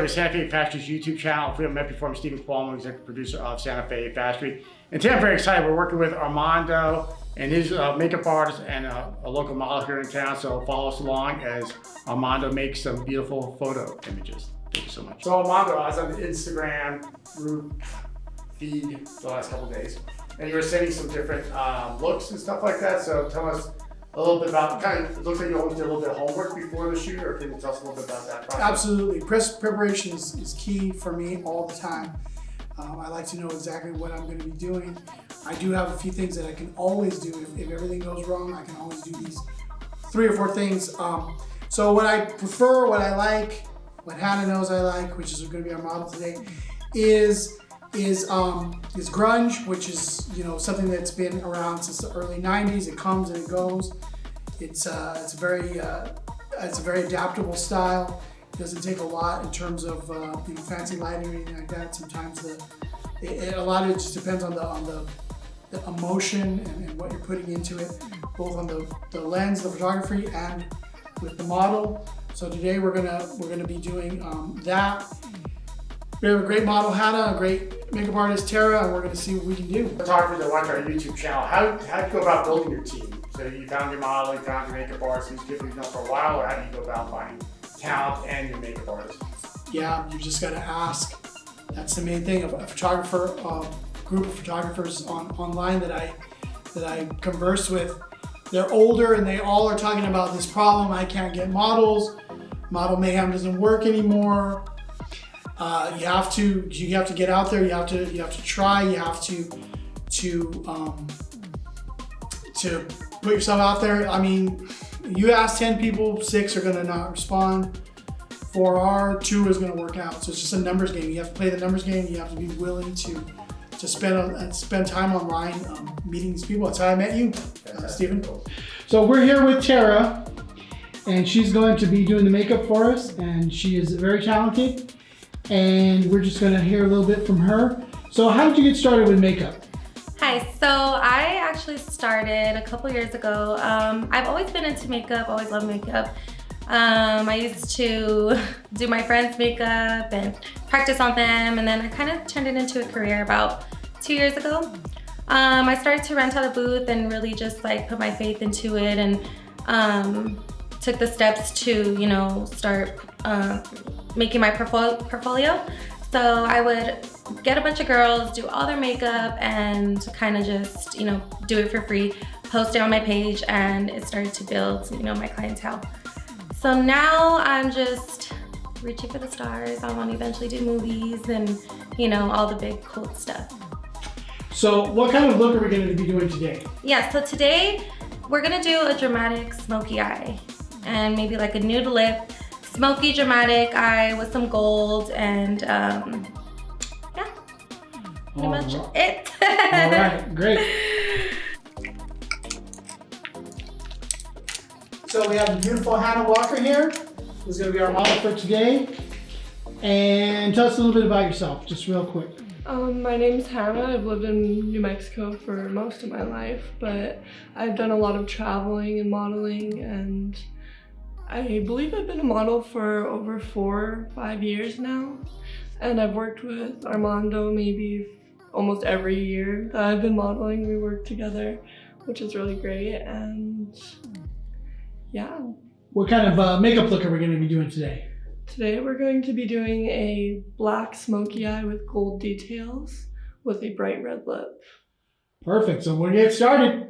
the Santa Fe Factory's YouTube channel. If we haven't met before, I'm Stephen Cuomo, executive producer of Santa Fe Factory. And today I'm very excited. We're working with Armando and his makeup artist and a local model here in town. So follow us along as Armando makes some beautiful photo images. Thank you so much. So Armando, I was on the Instagram group feed the last couple of days, and you were sending some different looks and stuff like that. So tell us a little bit about, it looks like you always did a little bit of homework before the shoot, or can you tell us a little bit about that process? Absolutely. Preparation is key for me all the time. I like to know exactly what I'm going to be doing. I do have a few things that I can always do. If everything goes wrong, I can always do these 3 or 4 things. So what I prefer, what I like, what Hannah knows I like, which is going to be our model today, is grunge, which is something that's been around since the early '90s. It comes and it goes. It's a very adaptable style. It doesn't take a lot in terms of fancy lighting or anything like that. Sometimes a lot of it just depends on the emotion and what you're putting into it, both on the lens, the photography, and with the model. So today we're gonna be doing that. We have a great model, Hannah, a great makeup artist, Tara, and we're going to see what we can do. Photographers that watch our YouTube channel, how do you go about building your team? So you found your model, you found your makeup artist, who's people you've known for a while, or how do you go about finding talent and your makeup artist? Yeah, you just got to ask. That's the main thing. A photographer, group of photographers online that I converse with, they're older and they all are talking about this problem. I can't get models. Model mayhem doesn't work anymore. You have to get out there. You have to try. You have to put yourself out there. I mean, you ask 10 people, 6 are gonna not respond. 4 are, 2 is gonna work out. So it's just a numbers game. You have to play the numbers game. You have to be willing to spend time online meeting these people. That's how I met you, Stephen. So we're here with Tara, and she's going to be doing the makeup for us, and she is very talented. And we're just gonna hear a little bit from her. So how did you get started with makeup? Hi, so I actually started a couple years ago. I've always been into makeup, always loved makeup. I used to do my friends' makeup and practice on them, and then I kind of turned it into a career about 2 years ago. I started to rent out a booth and really just like put my faith into it, and took the steps to start making my portfolio. So I would get a bunch of girls, do all their makeup, and kind of just do it for free, post it on my page, and it started to build my clientele. So now I'm just reaching for the stars. I want to eventually do movies and all the big cool stuff. So what kind of look are we going to be doing today? Yeah, so today we're gonna do a dramatic smoky eye and maybe like a nude lip, smoky dramatic eye with some gold, and yeah, pretty much it. All right, great. So we have the beautiful Hannah Walker here, who's going to be our model for today. And tell us a little bit about yourself, just real quick. My name's Hannah. I've lived in New Mexico for most of my life, but I've done a lot of traveling and modeling, and I believe I've been a model for over 4 or 5 years now. And I've worked with Armando maybe almost every year that I've been modeling. We work together, which is really great, and yeah. What kind of makeup look are we going to be doing today? Today we're going to be doing a black smoky eye with gold details with a bright red lip. Perfect, so we'll get started.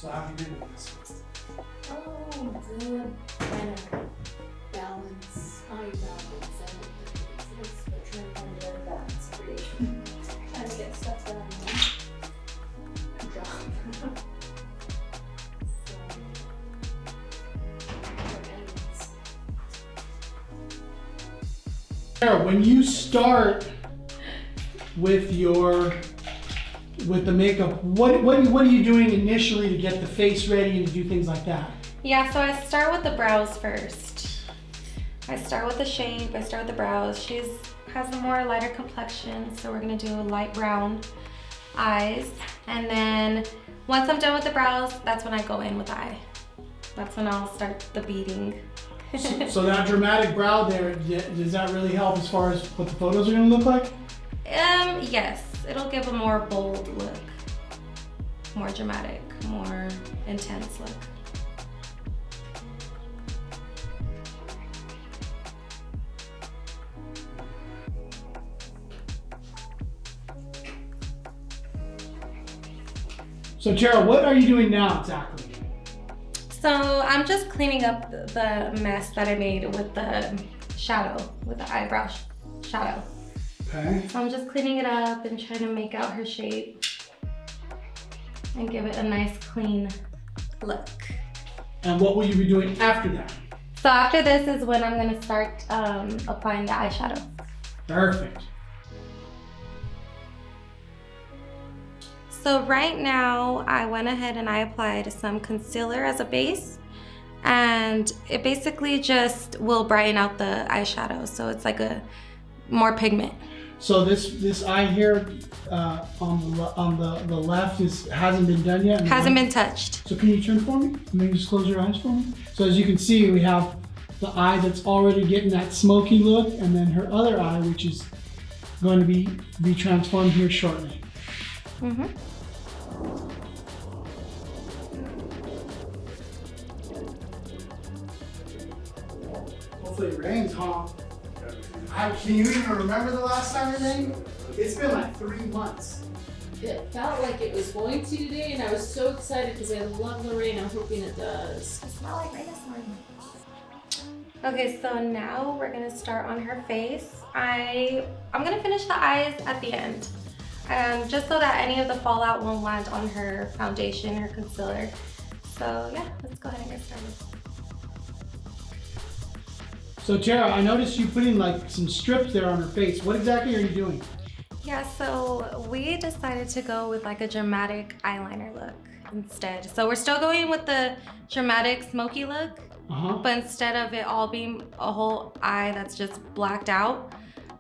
So how have you been with this? Oh, good. Kind of balance, high balance, and it's a trend on the balance creation. Trying to get stuff done. Good job. When you start with the makeup. What are you doing initially to get the face ready and to do things like that? Yeah, so I start with the brows first. I start with the shape, I start with the brows. She has a more lighter complexion, so we're gonna do light brown eyes. And then once I'm done with the brows, that's when I go in with the eye. That's when I'll start the beading. So that dramatic brow there, does that really help as far as what the photos are gonna look like? Yes, it'll give a more bold look, more dramatic, more intense look. So Tara, what are you doing now exactly? So I'm just cleaning up the mess that I made with the shadow, with the eyebrow shadow. Okay. So I'm just cleaning it up and trying to make out her shape and give it a nice clean look. And what will you be doing after that? So after this is when I'm gonna start applying the eyeshadow. Perfect. So right now I went ahead and I applied some concealer as a base, and it basically just will brighten out the eyeshadow. So it's like a more pigment. So this eye here on the left hasn't been done yet? Hasn't been touched. So can you turn for me? Maybe just close your eyes for me? So as you can see, we have the eye that's already getting that smoky look, and then her other eye, which is going to be transformed here shortly. Mm-hmm. Hopefully it rains, huh? Can you even remember the last time it rained? It's been like 3 months. It felt like it was going to today, and I was so excited because I love the rain. I'm hoping it does. It smelled like rain this morning. Okay, so now we're gonna start on her face. I'm gonna finish the eyes at the end, just so that any of the fallout won't land on her foundation, her concealer. So yeah, let's go ahead and get started. So Tara, I noticed you putting like some strips there on her face. What exactly are you doing? Yeah, so we decided to go with like a dramatic eyeliner look instead. So we're still going with the dramatic smoky look, but instead of it all being a whole eye that's just blacked out,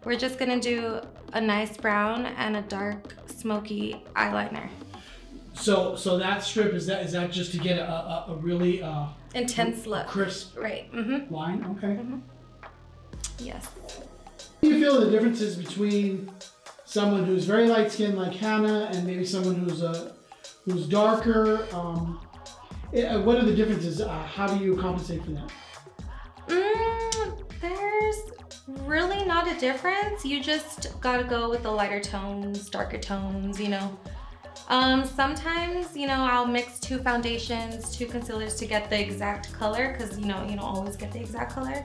we're just gonna do a nice brown and a dark smoky eyeliner. So that strip, is that just to get a really intense look. Crisp right. line? Okay. Yes. Do you feel the differences between someone who's very light skinned like Hannah and maybe someone who's darker? What are the differences? How do you compensate for that? There's really not a difference. You just gotta go with the lighter tones, darker tones, you know. Sometimes, you know, I'll mix 2 foundations, 2 concealers to get the exact color, because you know, you don't always get the exact color.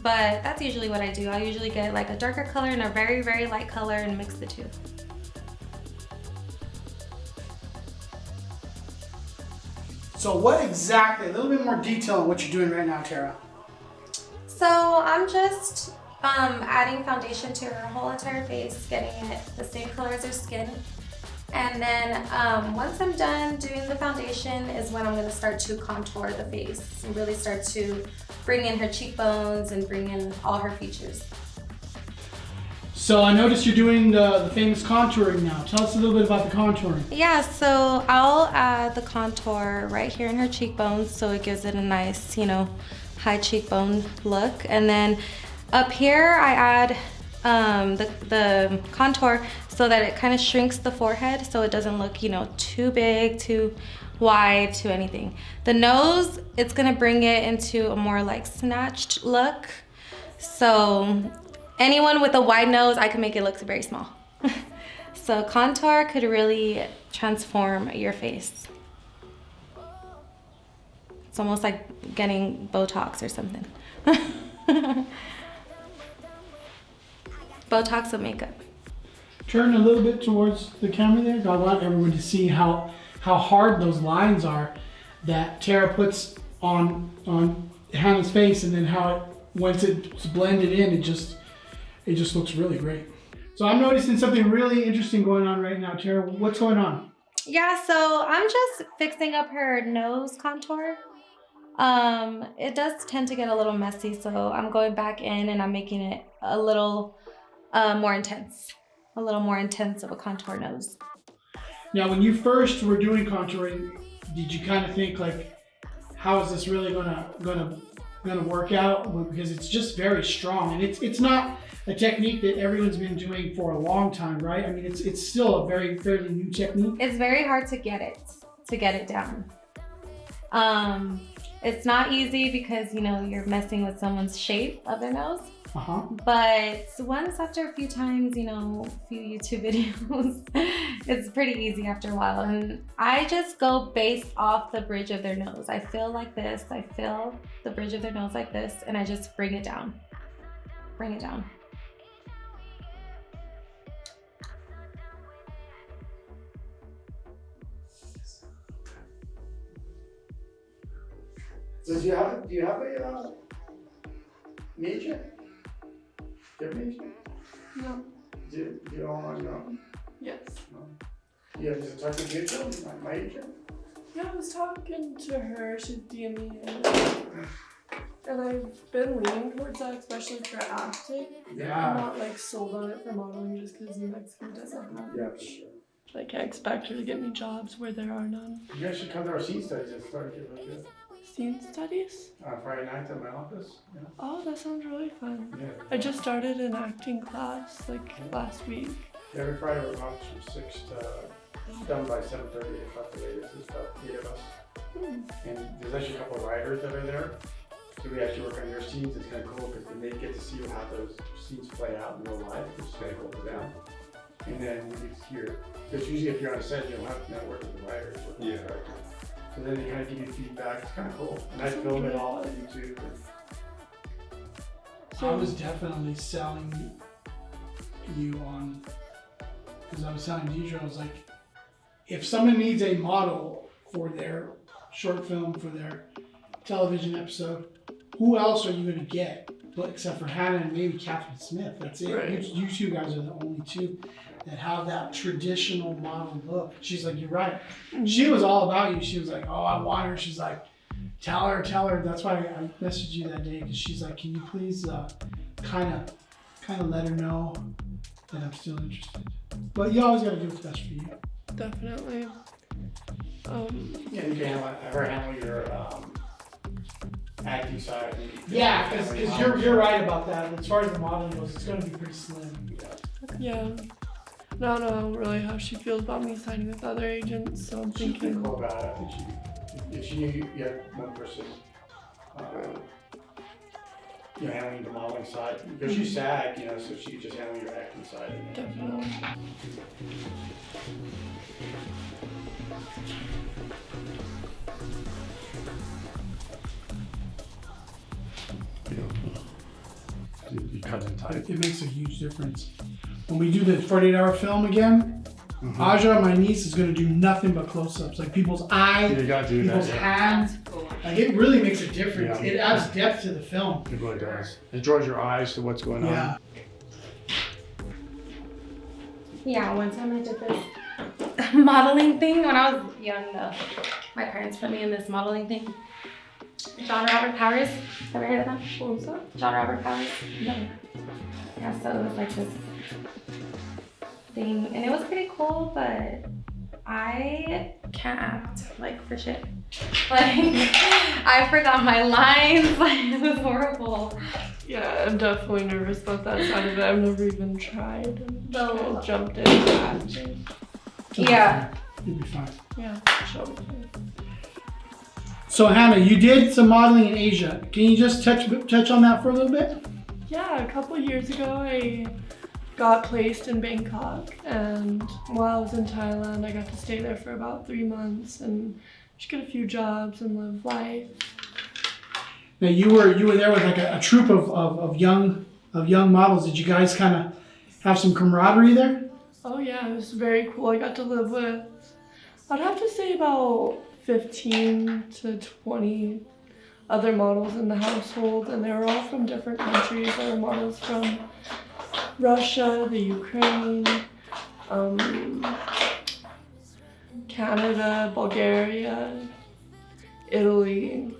But that's usually what I do. I usually get like a darker color and a very, very light color and mix the 2. So what exactly, a little bit more detail on what you're doing right now, Tara. So I'm just adding foundation to her whole entire face, getting it the same color as her skin. And then once I'm done doing the foundation is when I'm gonna start to contour the face and really start to bring in her cheekbones and bring in all her features. So I noticed you're doing the famous contouring now. Tell us a little bit about the contouring. Yeah, so I'll add the contour right here in her cheekbones so it gives it a nice, you know, high cheekbone look. And then up here I add the contour so that it kind of shrinks the forehead so it doesn't look, you know, too big, too wide, too anything. The nose, it's gonna bring it into a more like snatched look. So anyone with a wide nose, I can make it look very small. So contour could really transform your face. It's almost like getting Botox or something. Botox with makeup. Turn a little bit towards the camera there. I want everyone to see how hard those lines are that Tara puts on Hannah's face, and then how it, once it's blended in, it just looks really great. So I'm noticing something really interesting going on right now, Tara. What's going on? Yeah, so I'm just fixing up her nose contour. It does tend to get a little messy, so I'm going back in and I'm making it a little more intense. A little more intense of a contour nose. Now, when you first were doing contouring, did you kind of think like, how is this really gonna work out? Because it's just very strong, and it's not a technique that everyone's been doing for a long time, right? I mean, it's still a fairly new technique. It's very hard to get it down. It's not easy because, you know, you're messing with someone's shape of their nose. But once after a few times, you know, a few YouTube videos, it's pretty easy after a while. And I just go based off the bridge of their nose. I feel like this, I feel the bridge of their nose like this, and I just bring it down. Bring it down. So do you have a major? Do you have a major? No. Do you own on your own? Yes. No. You have to talk to major? My major? Yeah, I was talking to her. She's DME, and I've been leaning towards that, especially for acting. I'm not like sold on it for modeling just because New Mexico doesn't have much. I can't expect her to get me jobs where there are none. You guys should come to our scene studies and start getting really good. Scene studies? Friday night at my office. Yeah. Oh, that sounds really fun. Yeah. I just started an acting class like last week. Every Friday we're on from 6 to done by 7:30, 8 o'clock the latest. There's about 8 of us. And there's actually a couple of writers that are there. So we actually work on your scenes. It's kind of cool because then they get to see how those scenes play out in real life, which is kind of cool for them. And then you get to hear, because usually if you're on a set, you don't have to network with the writers. With the director. So then they kind of give you feedback. It's kind of cool. And I film it all on YouTube. I was definitely selling you on, because I was telling Deidre, I was like, if someone needs a model for their short film, for their television episode, who else are you going to get? But except for Hannah and maybe Catherine Smith. That's it. Right. You two guys are the only two that have that traditional model look. She's like, you're right. She was all about you. She was like, oh, I want her. She's like, tell her. That's why I messaged you that day, because she's like, can you please kind of let her know that I'm still interested. But you always got to do what's best for you. Definitely. Yeah, you can have her handle your acting side. Yeah, because you're right about that. As far as the modeling goes, it's going to be pretty slim. Yeah. No, I don't know really how she feels about me signing with other agents, so I'm She's thinking. cool about it. I think if she knew you had one person, handling the modeling side, because you SAG, so she could just handle your acting side. Definitely. You cut in tight. It makes a huge difference. When we do the 48-hour film again, Aja, my niece, is going to do nothing but close-ups, like people's eyes, You gotta do people's that. hands. Like, it really makes a difference. Yeah. It adds depth to the film. It really does. It draws your eyes to what's going on. Yeah. Yeah, one time I did this modeling thing when I was young. My parents put me in this modeling thing. John Robert Powers. Ever heard of them? What was that? John Robert Powers? No. Yeah, so it was like this thing, and it was pretty cool, but I can't act, like, for shit. Like, I forgot my lines, like, it was horrible. Yeah, I'm definitely nervous about that side of it. I've never even tried. I No. kind of jumped into acting. Yeah. You'll be fine. Yeah, sure. So, Hannah, you did some modeling in Asia. Can you just touch on that for a little bit? Yeah, a couple years ago I got placed in Bangkok, and while I was in Thailand I got to stay there for about 3 months and just get a few jobs and live life. Now, you were there with like a troupe of young models. Did you guys kind of have some camaraderie there? Oh yeah, it was very cool. I got to live with, I'd have to say about 15 to 20 other models in the household, and they were all from different countries. There were models from Russia, the Ukraine, Canada, Bulgaria, Italy,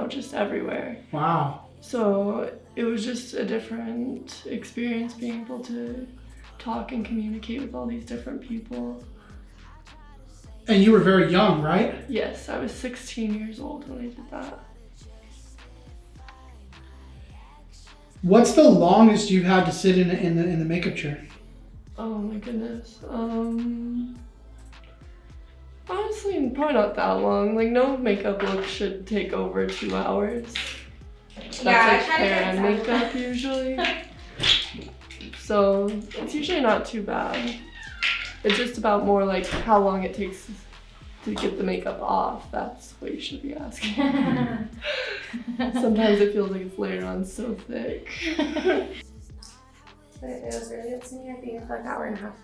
just everywhere. Wow. So it was just a different experience being able to talk and communicate with all these different people. And you were very young, right? Yes, I was 16 years old when I did that. What's the longest you've had to sit in the makeup chair? Oh my goodness. Honestly, probably not that long. Like, no makeup look should take over 2 hours. That's like hair and makeup usually. So it's usually not too bad. It's just about more like how long it takes to get the makeup off. That's what you should be asking. Sometimes it feels like it's layered on so thick. But it was really good to me. I think for like an hour and a half.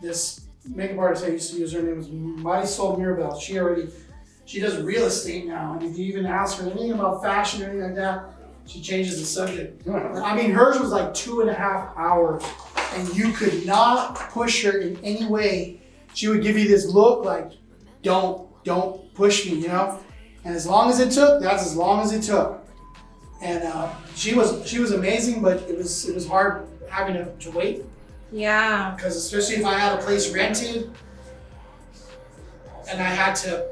This makeup artist I used to use, her name was Marisol Mirabel. She does real estate now, and if you even ask her anything about fashion or anything like that, she changes the subject. I mean, hers was like 2.5 hours, and you could not push her in any way. She would give you this look like, don't push me, And as long as it took, that's as long as it took. And she was amazing, but it was hard having to wait. Yeah. Because especially if I had a place rented, and I had to,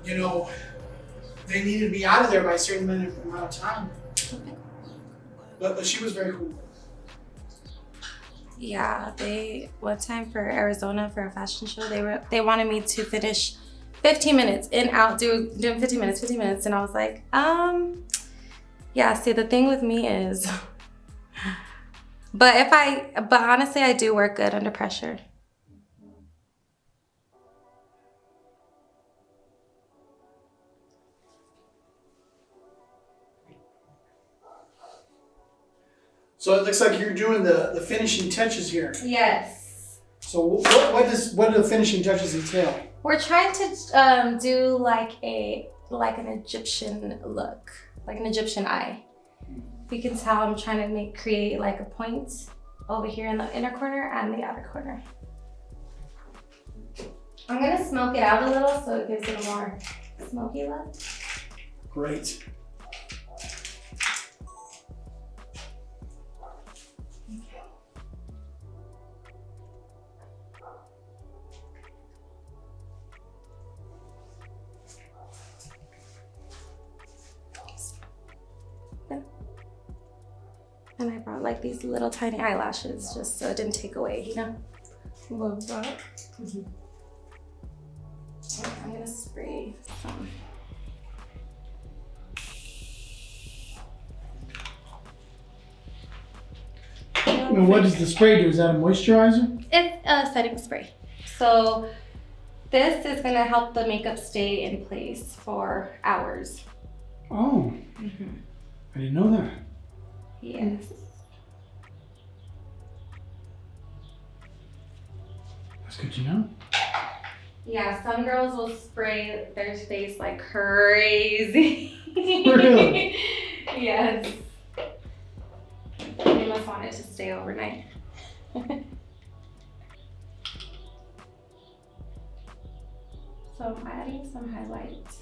they needed me out of there by a certain amount of time. But she was very cool. Yeah, one time for Arizona for a fashion show, they wanted me to finish 15 minutes in out doing 15 minutes, and I was like, yeah. See, the thing with me is, but honestly, I do work good under pressure. So it looks like you're doing the finishing touches here. Yes. So what do the finishing touches entail? We're trying to do like an Egyptian look, like an Egyptian eye. You can tell I'm trying to create like a point over here in the inner corner and the outer corner. I'm gonna smoke it out a little so it gives it a more smoky look. Great. And I brought like these little tiny eyelashes just so it didn't take away, Love that. Okay, I'm gonna spray some. And what does the spray do? Is that a moisturizer? It's a setting spray. So this is gonna help the makeup stay in place for hours. Oh, I didn't know that. Yes. That's good to know. Yeah, some girls will spray their face like crazy. Really? Yes. They must want it to stay overnight. So I'm adding some highlights.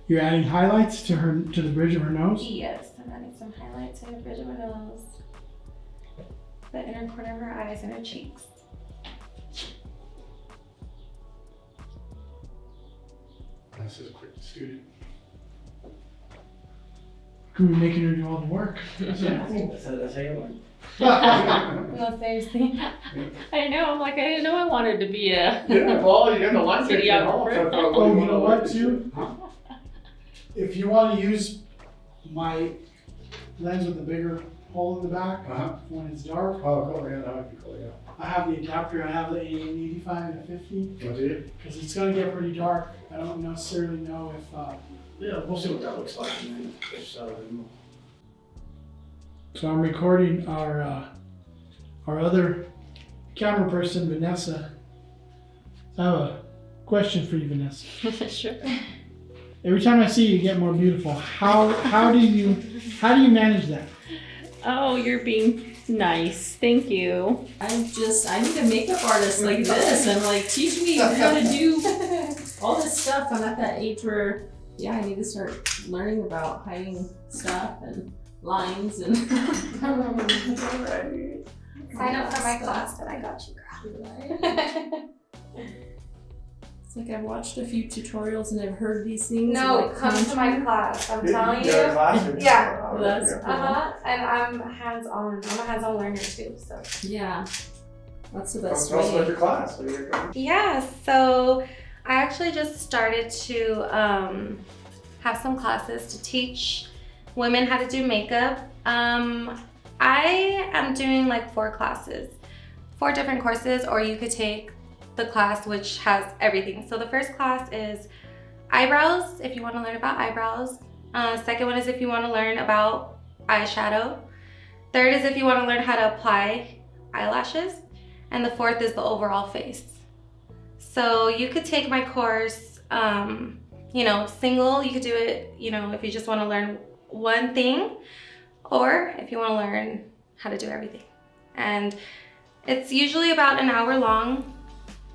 You're adding highlights to the bridge of her nose? Yes, I'm adding some highlights in the bridge of her nose, the inner corner of her eyes, and her cheeks. This is a quick student. We're making her do all the work. That's how you learn. No, seriously. I know. I'm like, I didn't know I wanted to be a Yeah, well, you got the lights at home. videographer. Oh, you know what, too? If you want to use my lens with the bigger hole in the back, when it's dark, Oh, cool, yeah, that would be cool, yeah. I have the adapter. I have the 85 and the 50 What do you? because it's going to get pretty dark. I don't necessarily know if. Yeah, we'll see what that looks like. So I'm recording our other camera person, Vanessa. So I have a question for you, Vanessa. Sure. Every time I see you, you get more beautiful. How do you manage that? Oh, you're being nice. Thank you. I need a makeup artist like this and like teach me how to do all this stuff. I'm at that age where, yeah, I need to start learning about hiding stuff and lines and. Sign up for my class that I got you, girl. It's like I've watched a few tutorials and I've heard these things. No, like, come to my class. I'm telling you. Yeah. Well, that's cool. And I'm hands-on. I'm a hands-on learner too. So. Yeah, that's the best Tell us about way. your class. Yeah. So I actually just started to have some classes to teach women how to do makeup. I am doing like 4 classes, 4 different courses, or you could take the class which has everything. So the first class is eyebrows, if you want to learn about eyebrows. Second one is if you want to learn about eyeshadow. Third is if you want to learn how to apply eyelashes. And the fourth is the overall face. So you could take my course, you know, single. You could do it, you know, if you just want to learn one thing, or if you want to learn how to do everything. And it's usually about an hour long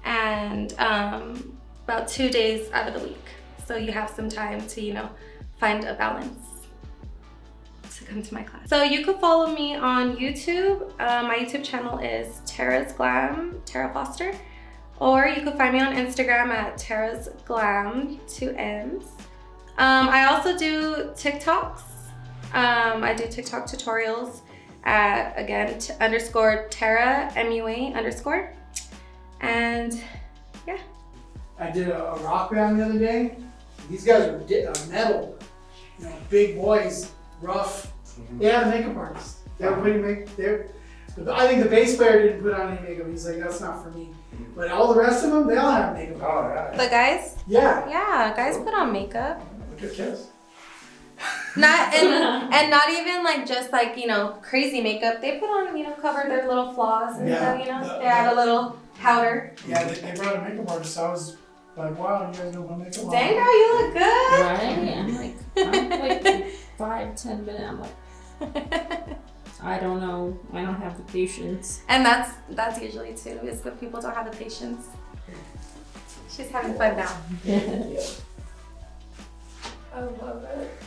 and about 2 days out of the week. So you have some time to, you know, find a balance to come to my class. So you could follow me on YouTube. My YouTube channel is Tara's Glam, Tara Foster. Or you could find me on Instagram at Tara's Glam, 2 M's. I also do TikToks. I do TikTok tutorials at, again, _ Tara, MUA_. And yeah. I did a rock band the other day. These guys were metal, you know, big boys, rough. They had a makeup artist. They were putting I think the bass player didn't put on any makeup. He's like, that's not for me. But all the rest of them, they all have makeup on. Oh, yeah. The guys? Yeah. Yeah, guys put on makeup. Look at Kiss. Not and not even like just like, you know, crazy makeup. They put on, you know, cover their little flaws and stuff, you know. They add a little powder. Yeah, they brought a makeup artist. I was like, wow, you guys know what makeup on. Dang girl, you look good. Right? I'm like 5-10 minutes. I'm like, I don't know. I don't have the patience. And that's usually too, is that people don't have the patience. She's having fun now.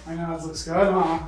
I know, it looks good, huh?